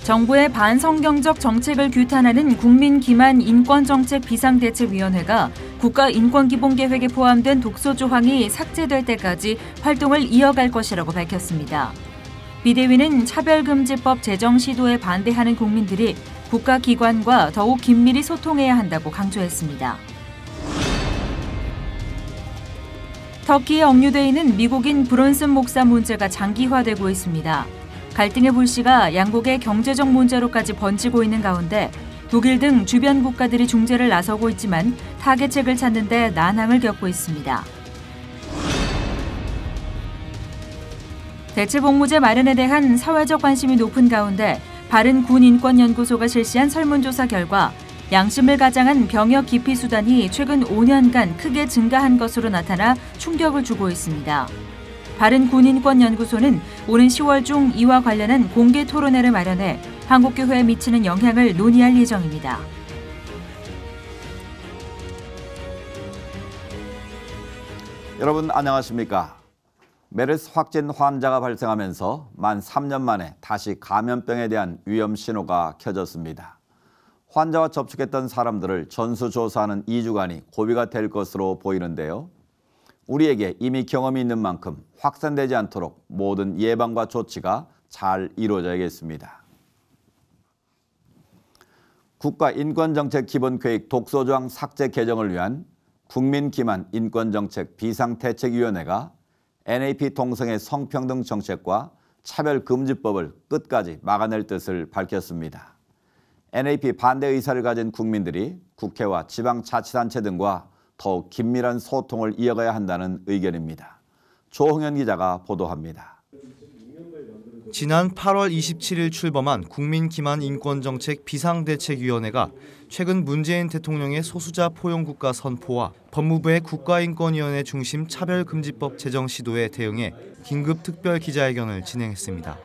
정부의 반성경적 정책을 규탄하는 국민기만인권정책 비상대책위원회가 국가인권기본계획에 포함된 독소 조항이 삭제될 때까지 활동을 이어갈 것이라고 밝혔습니다. 비대위는 차별금지법 제정 시도에 반대하는 국민들이 국가기관과 더욱 긴밀히 소통해야 한다고 강조했습니다. 터키에 억류돼 있는 미국인 브론슨 목사 문제가 장기화되고 있습니다. 갈등의 불씨가 양국의 경제적 문제로까지 번지고 있는 가운데 독일 등 주변 국가들이 중재를 나서고 있지만 타개책을 찾는 데 난항을 겪고 있습니다. 대체복무제 마련에 대한 사회적 관심이 높은 가운데 바른군인권연구소가 실시한 설문조사 결과 양심을 가장한 병역 기피 수단이 최근 5년간 크게 증가한 것으로 나타나 충격을 주고 있습니다. 바른군인권연구소는 오는 10월 중 이와 관련한 공개 토론회를 마련해 한국교회에 미치는 영향을 논의할 예정입니다. 여러분 안녕하십니까? 메르스 확진 환자가 발생하면서 만 3년 만에 다시 감염병에 대한 위험 신호가 켜졌습니다. 환자와 접촉했던 사람들을 전수조사하는 2주간이 고비가 될 것으로 보이는데요. 우리에게 이미 경험이 있는 만큼 확산되지 않도록 모든 예방과 조치가 잘 이루어져야겠습니다. 국가인권정책 기본계획 독소조항 삭제 개정을 위한 국민기만인권정책 비상대책위원회가 NAP 동성애 성평등 정책과 차별금지법을 끝까지 막아낼 뜻을 밝혔습니다. NAP 반대 의사를 가진 국민들이 국회와 지방자치단체 등과 더욱 긴밀한 소통을 이어가야 한다는 의견입니다. 조홍현 기자가 보도합니다. 지난 8월 27일 출범한 국민기만인권정책 비상대책위원회가 최근 문재인 대통령의 소수자 포용국가 선포와 법무부의 국가인권위원회 중심 차별금지법 제정 시도에 대응해 긴급 특별 기자회견을 진행했습니다.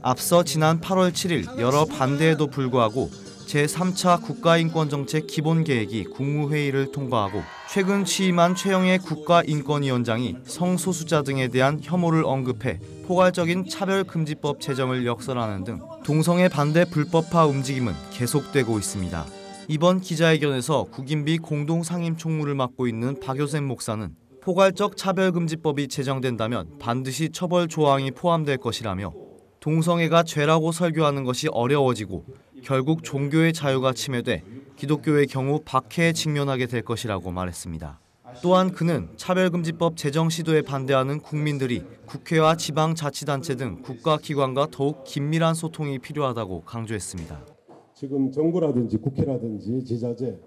앞서 지난 8월 7일 여러 반대에도 불구하고 제3차 국가인권정책 기본계획이 국무회의를 통과하고 최근 취임한 최영애 국가인권위원장이 성소수자 등에 대한 혐오를 언급해 포괄적인 차별금지법 제정을 역설하는 등 동성애 반대 불법화 움직임은 계속되고 있습니다. 이번 기자회견에서 국인비 공동상임총무를 맡고 있는 박효생 목사는 포괄적 차별금지법이 제정된다면 반드시 처벌 조항이 포함될 것이라며 동성애가 죄라고 설교하는 것이 어려워지고 결국 종교의 자유가 침해돼 기독교의 경우 박해에 직면하게 될 것이라고 말했습니다. 또한 그는 차별금지법 제정 시도에 반대하는 국민들이 국회와 지방자치단체 등 국가기관과 더욱 긴밀한 소통이 필요하다고 강조했습니다. 지금 정부라든지 국회라든지 지자체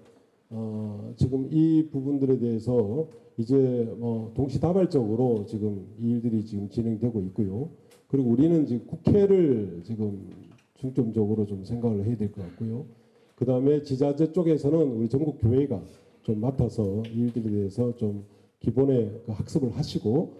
지금 이 부분들에 대해서 이제 동시다발적으로 지금 이 일들이 지금 진행되고 있고요. 그리고 우리는 지금 국회를 지금 중점적으로 좀 생각을 해야 될 것 같고요. 그 다음에 지자체 쪽에서는 우리 전국 교회가 좀 맡아서 이 일들에 대해서 좀 기본의 그 학습을 하시고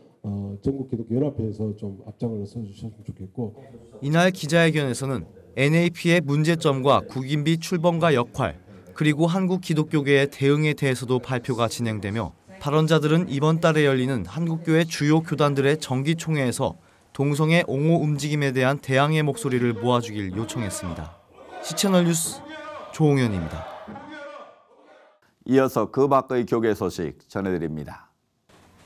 전국 기독교 연합회에서 좀 앞장을 서주셨으면 좋겠고. 이날 기자회견에서는 NAP의 문제점과 국인비 출범과 역할 그리고 한국 기독교계의 대응에 대해서도 발표가 진행되며 발언자들은 이번 달에 열리는 한국교회 주요 교단들의 정기총회에서 동성애 옹호 움직임에 대한 대항의 목소리를 모아주길 요청했습니다. 시채널 뉴스 조홍현입니다. 이어서 그 밖의 교계 소식 전해드립니다.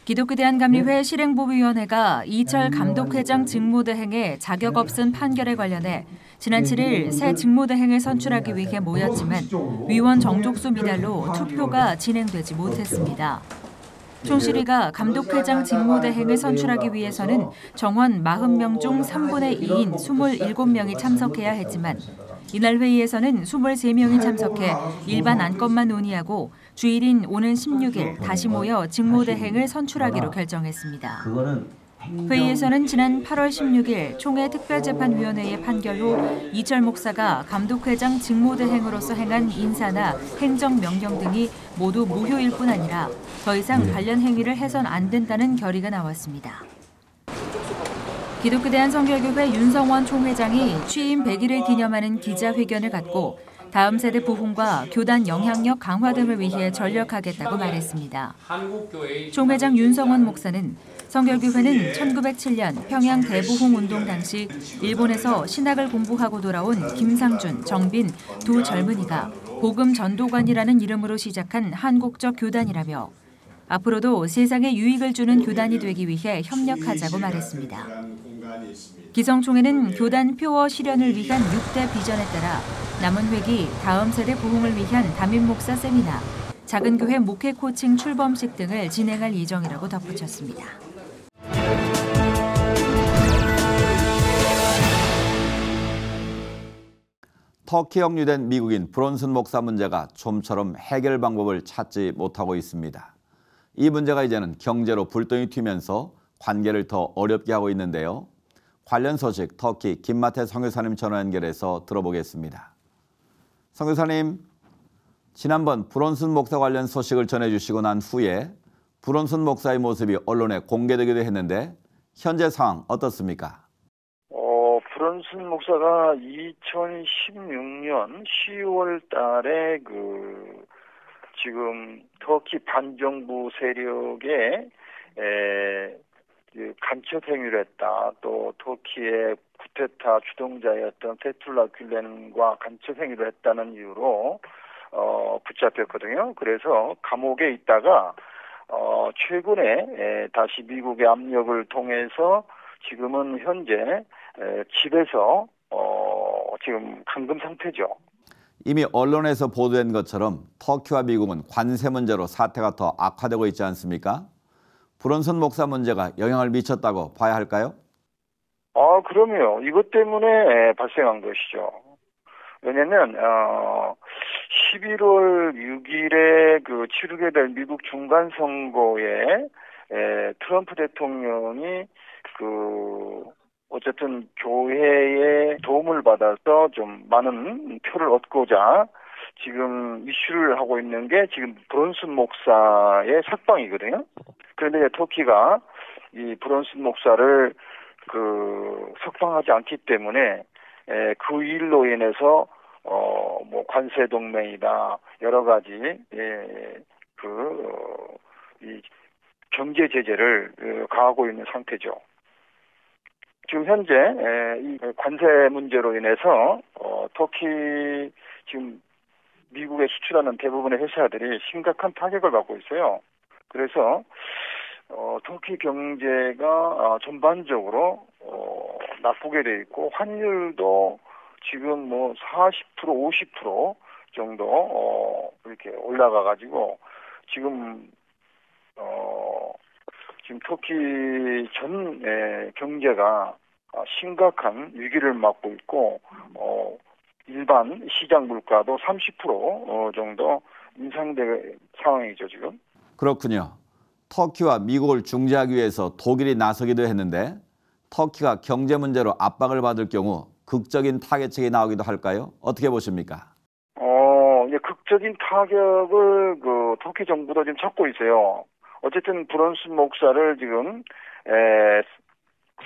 기독교대한감리회 실행보위원회가 이철 감독회장 직무대행의 자격 없음 판결에 관련해 지난 7일 새 직무대행을 선출하기 위해 모였지만 위원 정족수 미달로 투표가 진행되지 못했습니다. 총실위가 감독회장 직무대행을 선출하기 위해서는 정원 40명 중 3분의 2인 27명이 참석해야 했지만 이날 회의에서는 23명이 참석해 일반 안건만 논의하고 주일인 오는 16일 다시 모여 직무대행을 선출하기로 결정했습니다. 회의에서는 지난 8월 16일 총회 특별재판위원회의 판결로 이철 목사가 감독회장 직무대행으로서 행한 인사나 행정명령 등이 모두 무효일 뿐 아니라 더 이상 관련 행위를 해선 안 된다는 결의가 나왔습니다. 기독교대한성결교회 윤성원 총회장이 취임 100일을 기념하는 기자회견을 갖고 다음 세대 부흥과 교단 영향력 강화 등을 위해 전력하겠다고 말했습니다. 총회장 윤성원 목사는 성결교회는 1907년 평양 대부흥 운동 당시 일본에서 신학을 공부하고 돌아온 김상준, 정빈 두 젊은이가 복음 전도관이라는 이름으로 시작한 한국적 교단이라며 앞으로도 세상에 유익을 주는 교단이 되기 위해 협력하자고 말했습니다. 기성총회는 교단 표어 실현을 위한 6대 비전에 따라 남은 회기 다음 세대 부흥을 위한 담임 목사 세미나, 작은 교회 목회 코칭 출범식 등을 진행할 예정이라고 덧붙였습니다. 터키 영유된 미국인 브론슨 목사 문제가 좀처럼 해결 방법을 찾지 못하고 있습니다. 이 문제가 이제는 경제로 불똥이 튀면서 관계를 더 어렵게 하고 있는데요. 관련 소식 터키 김마태 선교사님 전화 연결해서 들어보겠습니다. 선교사님, 지난번 브론슨 목사 관련 소식을 전해주시고 난 후에 브론슨 목사의 모습이 언론에 공개되기도 했는데 현재 상황 어떻습니까? 브론슨 목사가 2016년 10월 달에 지금 터키 반정부 세력에 간첩 행위를 했다. 또 터키의 쿠데타 주동자였던 페툴라 귤렌과 간첩 행위를 했다는 이유로 붙잡혔거든요. 그래서 감옥에 있다가 최근에 다시 미국의 압력을 통해서 지금은 현재 집에서 지금 감금 상태죠. 이미 언론에서 보도된 것처럼 터키와 미국은 관세 문제로 사태가 더 악화되고 있지 않습니까? 브론슨 목사 문제가 영향을 미쳤다고 봐야 할까요? 그럼요. 이것 때문에 발생한 것이죠. 왜냐면 11월 6일에 치르게 될 미국 중간 선거에 트럼프 대통령이 어쨌든 교회의 도움을 받아서 좀 많은 표를 얻고자 지금 이슈를 하고 있는 게 지금 브론슨 목사의 석방이거든요. 그런데 터키가 이 브론슨 목사를 석방하지 않기 때문에 그 일로 인해서 뭐 관세 동맹이다 여러 가지 이 경제 제재를 가하고 있는 상태죠. 지금 현재 이 관세 문제로 인해서 터키 지금 미국에 수출하는 대부분의 회사들이 심각한 타격을 받고 있어요. 그래서 터키 경제가 전반적으로 나쁘게 돼 있고 환율도 지금 뭐 40% 50% 정도 이렇게 올라가 가지고 지금 터키 전 경제가 심각한 위기를 맞고 있고 일반 시장 물가도 30% 정도 인상될 상황이죠, 지금. 그렇군요. 터키와 미국을 중재하기 위해서 독일이 나서기도 했는데 터키가 경제 문제로 압박을 받을 경우 극적인 타격책이 나오기도 할까요? 어떻게 보십니까? 이제 극적인 타격을 터키 정부도 지금 찾고 있어요. 어쨌든 브론슨 목사를 지금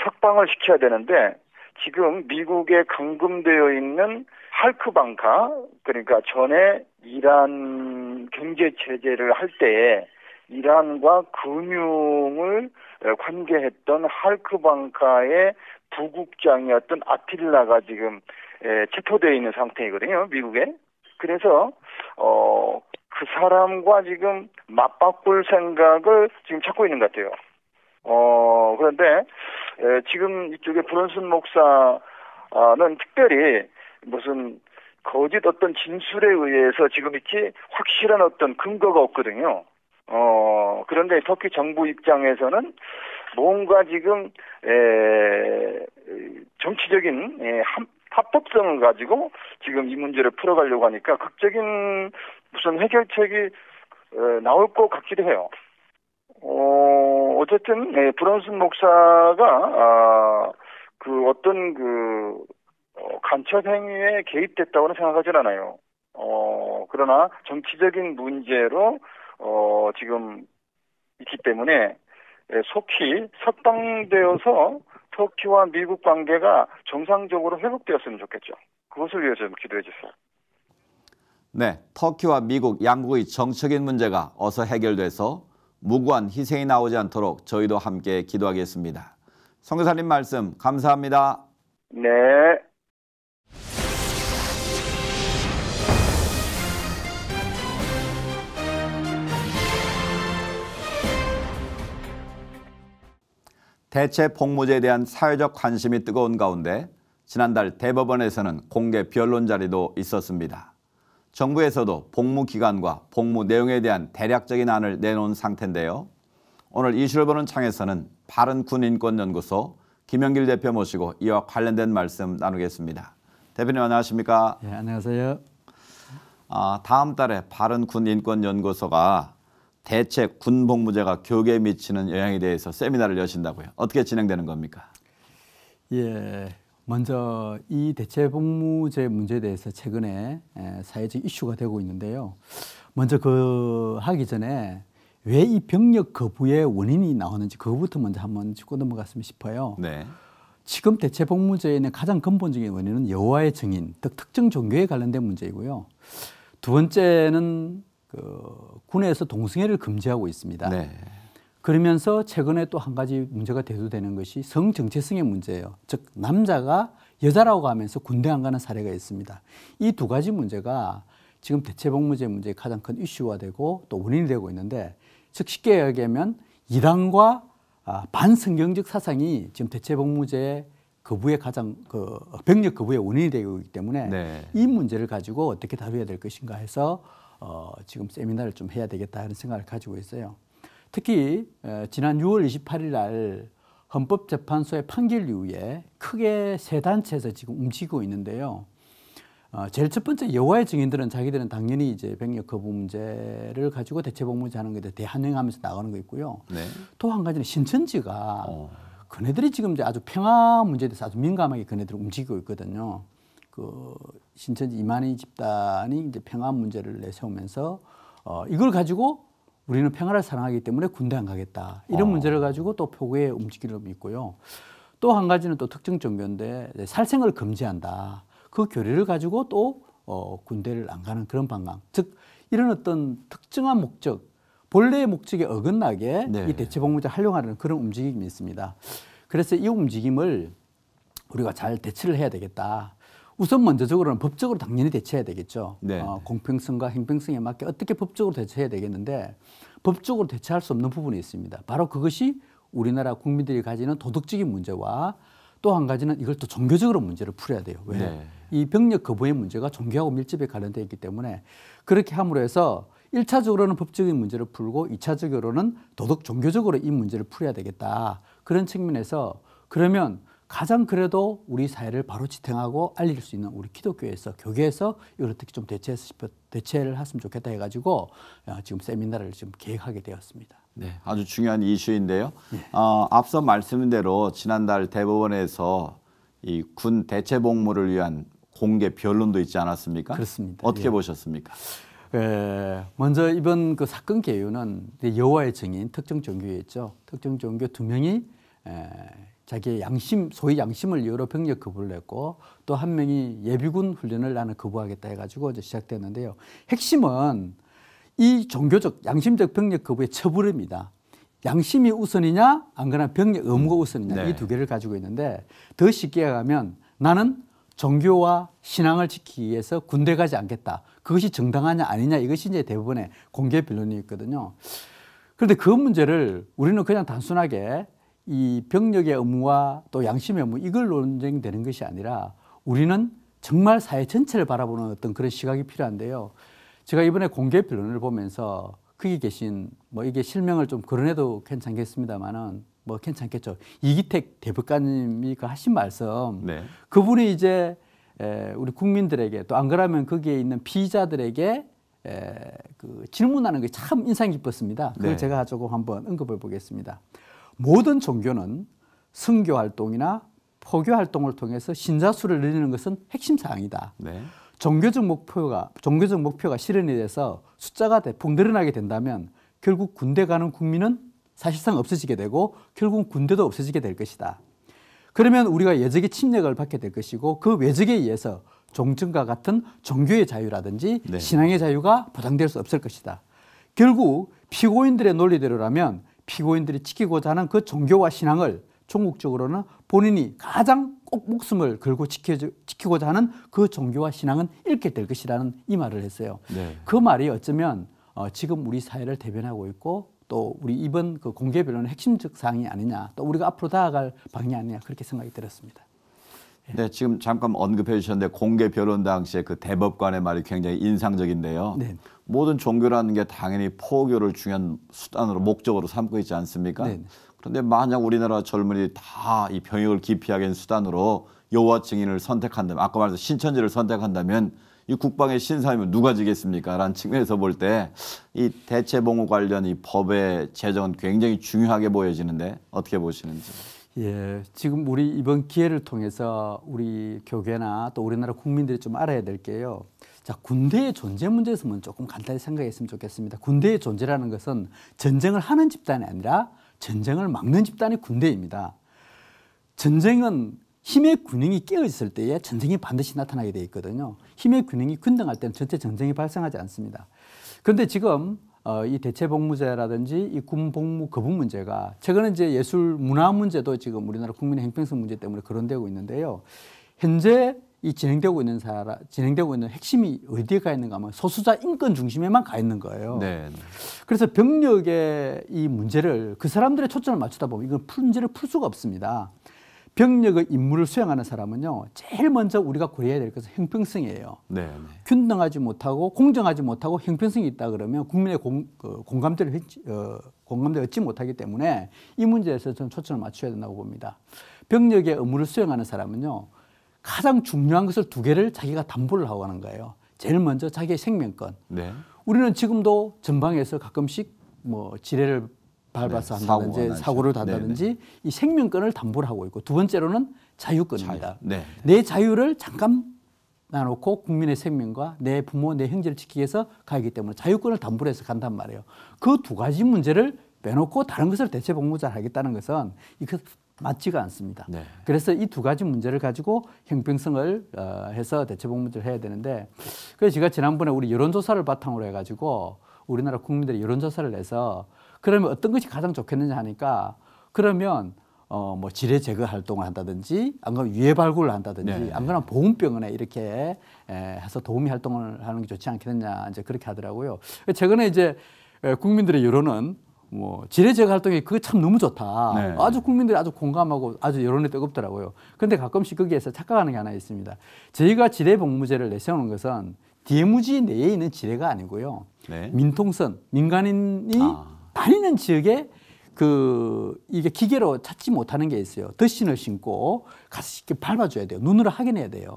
석방을 시켜야 되는데 지금 미국에 감금되어 있는 할크방카, 그러니까 전에 이란 경제 제재를 할 때에 이란과 금융을 관계했던 할크방카의 부국장이었던 아틸라가 지금 체포되어 있는 상태이거든요, 미국에. 그래서 그 사람과 지금 맞바꿀 생각을 지금 찾고 있는 것 같아요. 그런데 지금 이쪽에 브론슨 목사는 특별히 무슨 거짓 어떤 진술에 의해서 지금 이렇게 확실한 어떤 근거가 없거든요. 그런데 터키 정부 입장에서는 뭔가 지금 정치적인 합법성을 가지고 지금 이 문제를 풀어가려고 하니까 극적인 무슨 해결책이 나올 것 같기도 해요. 어쨌든 브론슨 목사가 간첩 행위에 개입됐다고는 생각하진 않아요. 그러나 정치적인 문제로 지금 있기 때문에 속히 석방되어서 터키와 미국 관계가 정상적으로 회복되었으면 좋겠죠. 그것을 위해서 기도해 주세요. 네, 터키와 미국 양국의 정책인 문제가 어서 해결돼서 무고한 희생이 나오지 않도록 저희도 함께 기도하겠습니다. 선교사님 말씀 감사합니다. 네. 대체 복무제에 대한 사회적 관심이 뜨거운 가운데 지난달 대법원에서는 공개 변론 자리도 있었습니다. 정부에서도 복무 기간과 복무 내용에 대한 대략적인 안을 내놓은 상태인데요. 오늘 이슈를 보는 창에서는 바른군인권연구소 김영길 대표 모시고 이와 관련된 말씀 나누겠습니다. 대표님 안녕하십니까? 네, 안녕하세요. 다음 달에 바른군인권연구소가 대체 군복무제가 교계에 미치는 영향에 대해서 세미나를 여신다고요. 어떻게 진행되는 겁니까? 예, 먼저 이 대체 복무제 문제에 대해서 최근에 사회적 이슈가 되고 있는데요. 먼저 그 하기 전에 왜 이 병력 거부의 원인이 나오는지 그거부터 먼저 한번 짚고 넘어갔으면 싶어요. 네. 지금 대체 복무제에 있는 가장 근본적인 원인은 여호와의 증인, 즉 특정 종교에 관련된 문제이고요. 두 번째는 군에서 동성애를 금지하고 있습니다. 네. 그러면서 최근에 또 한 가지 문제가 대두되는 것이 성 정체성의 문제예요. 즉 남자가 여자라고 하면서 군대 안 가는 사례가 있습니다. 이 두 가지 문제가 지금 대체 복무제 문제의 가장 큰 이슈가 되고 또 원인이 되고 있는데, 즉 쉽게 얘기하면 이단과 반성경적 사상이 지금 대체 복무제 거부의 가장 병력 거부의 원인이 되고 있기 때문에 네. 이 문제를 가지고 어떻게 다뤄야 될 것인가 해서 지금 세미나를 좀 해야 되겠다 하는 생각을 가지고 있어요. 특히 지난 6월 28일 날 헌법재판소의 판결 이후에 크게 세 단체에서 지금 움직이고 있는데요. 제일 첫 번째 여호와의 증인들은 자기들은 당연히 이제 병력 거부 문제를 가지고 대체 복무제 하는 것에 대한행하면서 나가는 거 있고요. 네. 또 한 가지는 신천지가 그네들이 지금 이제 아주 평화 문제에 대해서 아주 민감하게 그네들 움직이고 있거든요. 그 신천지 이만희 집단이 이제 평화 문제를 내세우면서 이걸 가지고 우리는 평화를 사랑하기 때문에 군대 안 가겠다. 이런 문제를 가지고 또 표구에 움직이려고 있고요. 또 한 가지는 또 특정 종교인데 살생을 금지한다. 그 교리를 가지고 또 군대를 안 가는 그런 방향. 즉 이런 어떤 특정한 목적, 본래의 목적에 어긋나게 네. 이 대체 복무제 활용하려는 그런 움직임이 있습니다. 그래서 이 움직임을 우리가 잘 대처를 해야 되겠다. 우선 먼저적으로는 법적으로 당연히 대처해야 되겠죠. 네. 공평성과 형평성에 맞게 어떻게 법적으로 대처해야 되겠는데 법적으로 대처할 수 없는 부분이 있습니다. 바로 그것이 우리나라 국민들이 가지는 도덕적인 문제와 또 한 가지는 이걸 또 종교적으로 문제를 풀어야 돼요. 왜? 네. 이 병력 거부의 문제가 종교하고 밀접하게 관련되어 있기 때문에 그렇게 함으로 해서 1차적으로는 법적인 문제를 풀고 2차적으로는 도덕 종교적으로 이 문제를 풀어야 되겠다. 그런 측면에서 그러면 가장 그래도 우리 사회를 바로 지탱하고 알릴 수 있는 우리 기독교에서 교계에서 이걸 어떻게 좀 대체를 했으면 좋겠다 해가지고 지금 세미나를 지금 계획하게 되었습니다. 네, 아주 중요한 이슈인데요. 앞서 말씀인 대로 지난달 대법원에서 이 군 대체 복무를 위한 공개 변론도 있지 않았습니까? 그렇습니다. 어떻게 예. 보셨습니까? 먼저 이번 그 사건 개요는 여호와의 증인 특정 종교였죠. 특정 종교 2명이 자기의 양심, 소위 양심을 이유로 병력 거부를 했고 또 한 명이 예비군 훈련을 나는 거부하겠다 해가지고 이제 시작됐는데요. 핵심은 이 종교적, 양심적 병력 거부의 처벌입니다. 양심이 우선이냐, 안 그러나 병력 의무가 우선이냐, 네. 이 두 개를 가지고 있는데 더 쉽게 가면 나는 종교와 신앙을 지키기 위해서 군대 가지 않겠다. 그것이 정당하냐 아니냐 이것이 이제 대부분의 공개 변론이었거든요. 그런데 그 문제를 우리는 그냥 단순하게 이 병력의 의무와 또 양심의 의무 이걸 논쟁되는 것이 아니라 우리는 정말 사회 전체를 바라보는 어떤 그런 시각이 필요한데요. 제가 이번에 공개 변론을 보면서 거기 계신 뭐 이게 실명을 좀 거론해도 괜찮겠습니다만은 뭐 괜찮겠죠. 이기택 대법관님이 그 하신 말씀, 네. 그분이 이제 우리 국민들에게 또 안 그러면 거기에 있는 피의자들에게 그 질문하는 게 참 인상 깊었습니다. 그걸 네. 제가 조금 한번 언급해 보겠습니다. 모든 종교는 선교 활동이나 포교 활동을 통해서 신자수를 늘리는 것은 핵심 사항이다. 네. 종교적 목표가 실현이 돼서 숫자가 대폭 늘어나게 된다면 결국 군대 가는 국민은 사실상 없어지게 되고 결국 군대도 없어지게 될 것이다. 그러면 우리가 예적의 침략을 받게 될 것이고 그 외적에 의해서 종전과 같은 종교의 자유라든지 네. 신앙의 자유가 보장될 수 없을 것이다. 결국 피고인들의 논리대로라면 피고인들이 지키고자 하는 그 종교와 신앙을 종국적으로는 본인이 가장 꼭 목숨을 걸고 지키고자 하는 그 종교와 신앙은 잃게 될 것이라는 이 말을 했어요. 네. 그 말이 어쩌면 지금 우리 사회를 대변하고 있고 또 우리 이번 그 공개 변론의 핵심적 사항이 아니냐, 또 우리가 앞으로 다가갈 방향이 아니냐, 그렇게 생각이 들었습니다. 네, 지금 잠깐 언급해 주셨는데 공개 변론 당시에 그 대법관의 말이 굉장히 인상적인데요. 네. 모든 종교라는 게 당연히 포교를 중요한 수단으로 목적으로 삼고 있지 않습니까? 네. 그런데 만약 우리나라 젊은이들이 다 이 병역을 기피하기 위한 수단으로 여호와 증인을 선택한다면, 아까 말해서 신천지를 선택한다면 이 국방의 신사임은 누가 지겠습니까? 라는 측면에서 볼 때 이 대체복무 관련 이 법의 제정은 굉장히 중요하게 보여지는데 어떻게 보시는지. 예, 지금 우리 이번 기회를 통해서 우리 교계나 또 우리나라 국민들이 좀 알아야 될 게요. 자, 군대의 존재 문제에서만 조금 간단히 생각했으면 좋겠습니다. 군대의 존재라는 것은 전쟁을 하는 집단이 아니라 전쟁을 막는 집단이 군대입니다. 전쟁은 힘의 균형이 깨어 있을 때에 전쟁이 반드시 나타나게 되어 있거든요. 힘의 균형이 균등할 때는 전체 전쟁이 발생하지 않습니다. 그런데 지금 이 대체복무제라든지 이 군복무 거부 문제가 최근에 이제 예술 문화 문제도 지금 우리나라 국민의 형평성 문제 때문에 거론되고 있는데요. 현재 이 진행되고 있는 핵심이 어디에 가 있는가 하면 소수자 인권 중심에만 가 있는 거예요. 네. 그래서 병력의 이 문제를 그 사람들의 초점을 맞추다 보면 이건 문제를 풀 수가 없습니다. 병력의 임무를 수행하는 사람은요, 제일 먼저 우리가 고려해야 될 것은 형평성이에요. 네. 균등하지 못하고 공정하지 못하고 형평성이 있다 그러면 국민의 공감대를 얻지 못하기 때문에 이 문제에서 저는 초점을 맞춰야 된다고 봅니다. 병력의 의무를 수행하는 사람은요, 가장 중요한 것을 두 개를 자기가 담보를 하고 하는 거예요. 제일 먼저 자기의 생명권. 네. 우리는 지금도 전방에서 가끔씩 뭐 지뢰를 밟아서 네, 한다든지 사고를 한다든지 이 생명권을 담보를 하고 있고, 두 번째로는 자유권입니다. 네. 내 자유를 잠깐 놔놓고 국민의 생명과 내 부모, 내 형제를 지키기 위해서 가기 때문에 자유권을 담보로 해서 간단 말이에요. 그 두 가지 문제를 빼놓고 다른 것을 대체복무제를 하겠다는 것은 이거 맞지가 않습니다. 네. 그래서 이 두 가지 문제를 가지고 형평성을 해서 대체복무제를 해야 되는데, 그래서 제가 지난번에 우리 여론조사를 바탕으로 해가지고 우리나라 국민들이 여론조사를 내서 그러면 어떤 것이 가장 좋겠느냐 하니까, 그러면 뭐 지뢰 제거 활동을 한다든지, 안 그러면 유해 발굴을 한다든지, 네. 안 그러면 보훈병원에 이렇게 해서 도우미 활동을 하는 게 좋지 않겠느냐, 이제 그렇게 하더라고요. 최근에 이제 국민들의 여론은 뭐 지뢰 제거 활동이 그거 참 너무 좋다. 네. 아주 국민들이 아주 공감하고 아주 여론이 뜨겁더라고요. 그런데 가끔씩 거기에서 착각하는 게 하나 있습니다. 저희가 지뢰 복무제를 내세우는 것은 DMZ 내에 있는 지뢰가 아니고요. 네. 민통선, 민간인이 다니는 지역에 이게 기계로 찾지 못하는 게 있어요. 더신을 신고 가서 이렇게 밟아줘야 돼요. 눈으로 확인해야 돼요.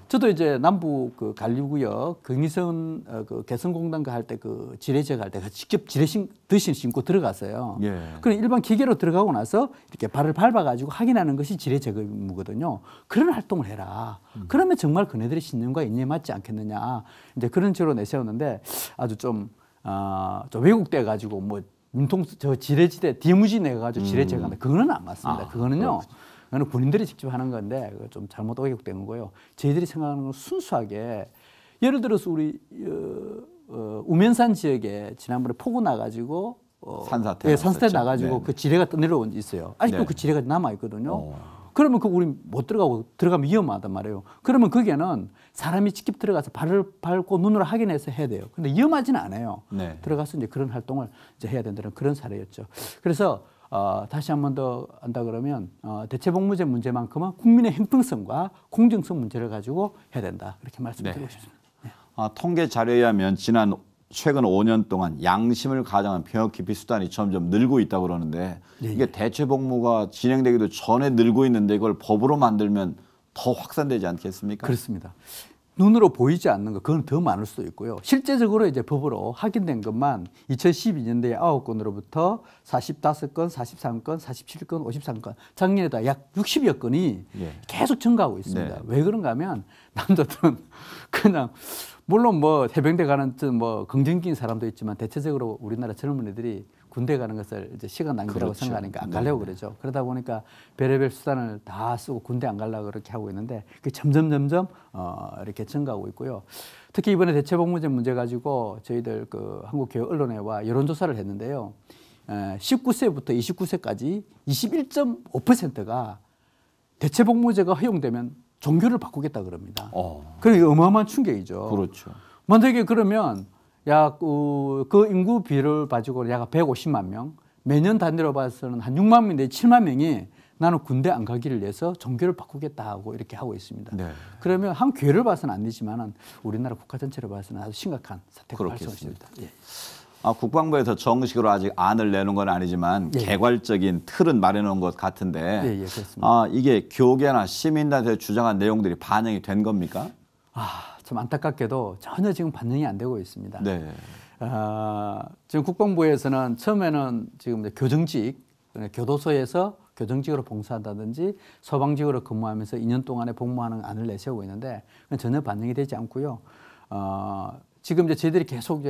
저도 이제 남부 그 관리구역 경의선 그 개성공단 할 때 그 지뢰 제거할 때 직접 더신 신고 들어갔어요. 예. 그럼 일반 기계로 들어가고 나서 이렇게 발을 밟아가지고 확인하는 것이 지뢰 제거 임무거든요. 그런 활동을 해라. 그러면 정말 그네들의 신념과 인연에 맞지 않겠느냐. 이제 그런 식으로 내세웠는데 아주 좀 왜곡돼 가지고 뭐 저 지뢰지대 DMZ 내가지고 지뢰 제거한다. 그거는 안 맞습니다. 그거는요. 그거는 군인들이 직접 하는 건데 좀 잘못 왜곡된 거고요. 저희들이 생각하는 건 순수하게, 예를 들어서 우리 우면산 지역에 지난번에 폭우 나가지고 산사태 나가지고 네. 그 지뢰가 떠내려온 게 있어요. 아직도 네. 그 지뢰가 남아 있거든요. 그러면 우리 못 들어가면 위험하단 말이에요. 그러면 거기에는 사람이 직접 들어가서 발을 밟고 눈으로 확인해서 해야 돼요. 근데 위험하지는 않아요. 네. 들어가서 이제 그런 활동을 이제 해야 된다는 그런 사례였죠. 그래서 다시 한 번 더 한다 그러면 대체복무제 문제만큼은 국민의 형평성과 공정성 문제를 가지고 해야 된다. 그렇게 말씀드리고 싶습니다. 네. 통계 자료에 의하면 최근 5년 동안 양심을 가장한 병역 기피 수단이 점점 늘고 있다고 그러는데, 이게 대체복무가 진행되기도 전에 늘고 있는데 이걸 법으로 만들면 더 확산되지 않겠습니까? 그렇습니다. 눈으로 보이지 않는 것, 그건 더 많을 수도 있고요. 실제적으로 이제 법으로 확인된 것만 2012년도에 9건으로부터 45건, 43건, 47건, 53건, 작년에다 약 60여 건이 계속 증가하고 있습니다. 네. 왜 그런가 하면 남자들은 그냥 물론 뭐 해병대 가는 뭐 긍정적인 사람도 있지만 대체적으로 우리나라 젊은이들이 군대 가는 것을 이제 시간 낭비라고 그렇죠. 생각하니까 안 가려고 네. 그러죠. 그러다 보니까 별의별 수단을 다 쓰고 군대 안 가려고 그렇게 하고 있는데 그게 점점 이렇게 증가하고 있고요. 특히 이번에 대체복무제 문제 가지고 저희들 그 한국교육-언론회와 여론조사를 했는데요. 19세부터 29세까지 21.5%가 대체복무제가 허용되면 종교를 바꾸겠다 그럽니다. 그러니까 어마어마한 충격이죠. 그렇죠. 만약에 그러면 약 그 인구 비율을 가지고 약 150만 명, 매년 단위로 봐서는 한 6만 명 내지 7만 명이 나는 군대 안 가기를 위해서 종교를 바꾸겠다 하고 이렇게 하고 있습니다. 네. 그러면 한 교회를 봐서는 안 되지만은 우리나라 국가 전체로 봐서는 아주 심각한 사태가 발생했습니다. 예. 국방부에서 정식으로 아직 안을 내놓은 건 아니지만 예. 개괄적인 틀은 마련한 것 같은데 예, 그렇습니다. 이게 교계나 시민단체에서 주장한 내용들이 반영이 된 겁니까? 좀 안타깝게도 전혀 지금 반영이 안 되고 있습니다. 네. 지금 국방부에서는 처음에는 지금 교정직, 교도소에서 교정직으로 봉사한다든지 소방직으로 근무하면서 2년 동안에 복무하는 안을 내세우고 있는데 그건 전혀 반영이 되지 않고요. 지금 이제 저희들이 계속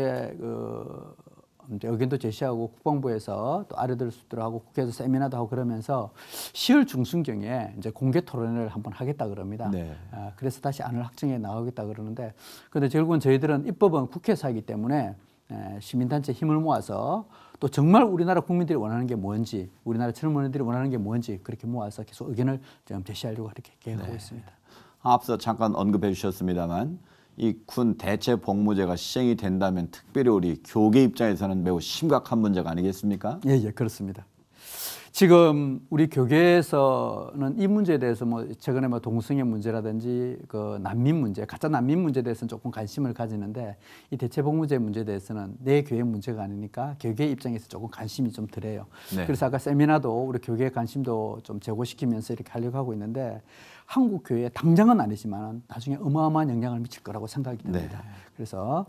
이제 의견도 제시하고 국방부에서 또 아래들수들을 하고 국회에서 세미나도 하고 그러면서 10월 중순경에 이제 공개 토론회를 한번 하겠다 그럽니다. 네. 그래서 다시 안을 확정해 나가겠다 그러는데 그런데 결국은 저희들은 입법은 국회에서 하기 때문에 시민단체 힘을 모아서 또 정말 우리나라 국민들이 원하는 게 뭔지 우리나라 젊은이들이 원하는 게 뭔지 그렇게 모아서 계속 의견을 좀 제시하려고 이렇게 계획하고 있습니다. 앞서 잠깐 언급해 주셨습니다만 이 군 대체 복무제가 시행이 된다면 특별히 우리 교계 입장에서는 매우 심각한 문제가 아니겠습니까? 예, 그렇습니다. 지금 우리 교계에서는 이 문제에 대해서 최근에 동성애 문제라든지 그 난민 문제, 가짜 난민 문제에 대해서는 조금 관심을 가지는데 이 대체 복무제 문제에 대해서는 내 교회 문제가 아니니까 교계 입장에서 조금 관심이 좀 덜해요. 네. 그래서 아까 세미나도 우리 교계의 관심도 좀 제고시키면서 이렇게 하려고 하고 있는데 한국 교회에 당장은 아니지만 나중에 어마어마한 영향을 미칠 거라고 생각이 됩니다. 네. 그래서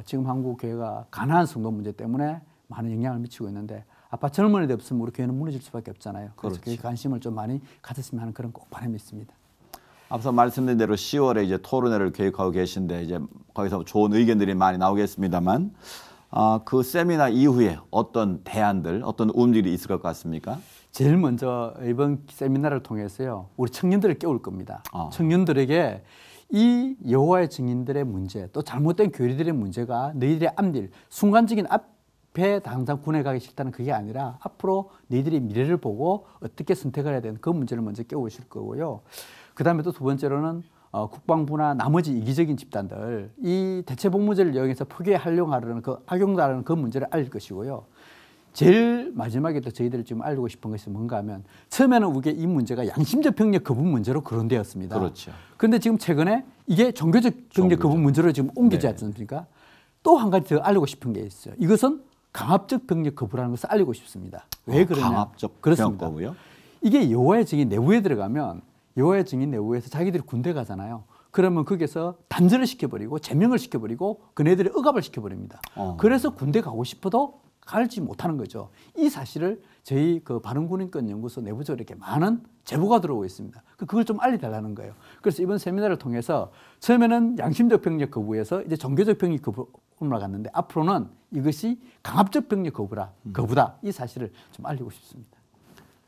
지금 한국 교회가 가난한 성도 문제 때문에 많은 영향을 미치고 있는데 아빠 젊은이들 없으면 우리 교회는 무너질 수밖에 없잖아요. 그래서 그렇죠. 그 관심을 좀 많이 가졌으면 하는 그런 꼭 바람이 있습니다. 앞서 말씀드린 대로 10월에 이제 토론회를 계획하고 계신데 이제 거기서 좋은 의견들이 많이 나오겠습니다만 그 세미나 이후에 어떤 대안들, 어떤 움직임이 있을 것 같습니까? 제일 먼저 이번 세미나를 통해서요, 우리 청년들을 깨울 겁니다. 청년들에게 이 여호와의 증인들의 문제, 또 잘못된 교리들의 문제가 너희들의 앞일, 순간적인 앞에 당장 군에 가기 싫다는 그게 아니라 앞으로 너희들이 미래를 보고 어떻게 선택을 해야 되는 그 문제를 먼저 깨우실 거고요. 그 다음에 또 두 번째로는 국방부나 나머지 이기적인 집단들, 이 대체복무제를 이용해서 포기하려고 하는 그 악용하는 그 문제를 알릴 것이고요. 제일 마지막에 또 저희들이 지금 알리고 싶은 것이 뭔가 하면 처음에는 우리가 이 문제가 양심적 병력 거부 문제로 거론되었습니다. 그렇죠. 그런데 지금 최근에 이게 종교적 병력 거부 문제로 지금 옮기지 않습니까? 또 한 가지 더 알리고 싶은 게 있어요. 이것은 강압적 병력 거부라는 것을 알리고 싶습니다. 왜 그러냐? 강압적 병력 거부요? 이게 여호와의 증인 내부에 들어가면 여호와의 증인 내부에서 자기들이 군대 가잖아요. 그러면 거기서 단절을 시켜버리고 제명을 시켜버리고 그네들이 억압을 시켜버립니다. 그래서 군대 가고 싶어도 가지 못하는 거죠. 이 사실을 저희 그 바른군인권연구소 내부적으로 이렇게 많은 제보가 들어오고 있습니다. 그걸 좀 알려달라는 거예요. 그래서 이번 세미나를 통해서 처음에는 양심적 병력 거부에서 이제 종교적 병력 거부로 올라갔는데 앞으로는 이것이 강압적 병력 거부다. 이 사실을 좀 알리고 싶습니다.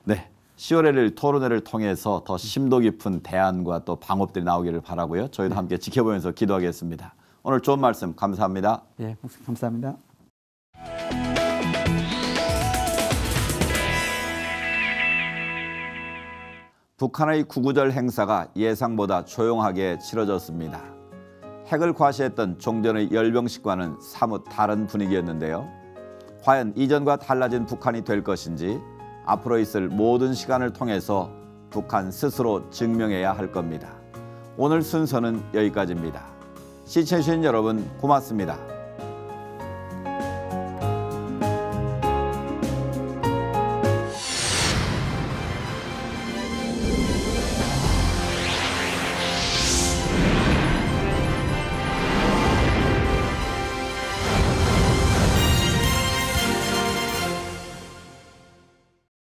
네. 10월에 열릴 토론회를 통해서 더 심도 깊은 대안과 또 방법들이 나오기를 바라고요. 저희도 함께 지켜보면서 기도하겠습니다. 오늘 좋은 말씀 감사합니다. 예, 감사합니다. 북한의 구구절 행사가 예상보다 조용하게 치러졌습니다. 핵을 과시했던 종전의 열병식과는 사뭇 다른 분위기였는데요. 과연 이전과 달라진 북한이 될 것인지 앞으로 있을 모든 시간을 통해서 북한 스스로 증명해야 할 겁니다. 오늘 순서는 여기까지입니다. 시청해주신 여러분 고맙습니다.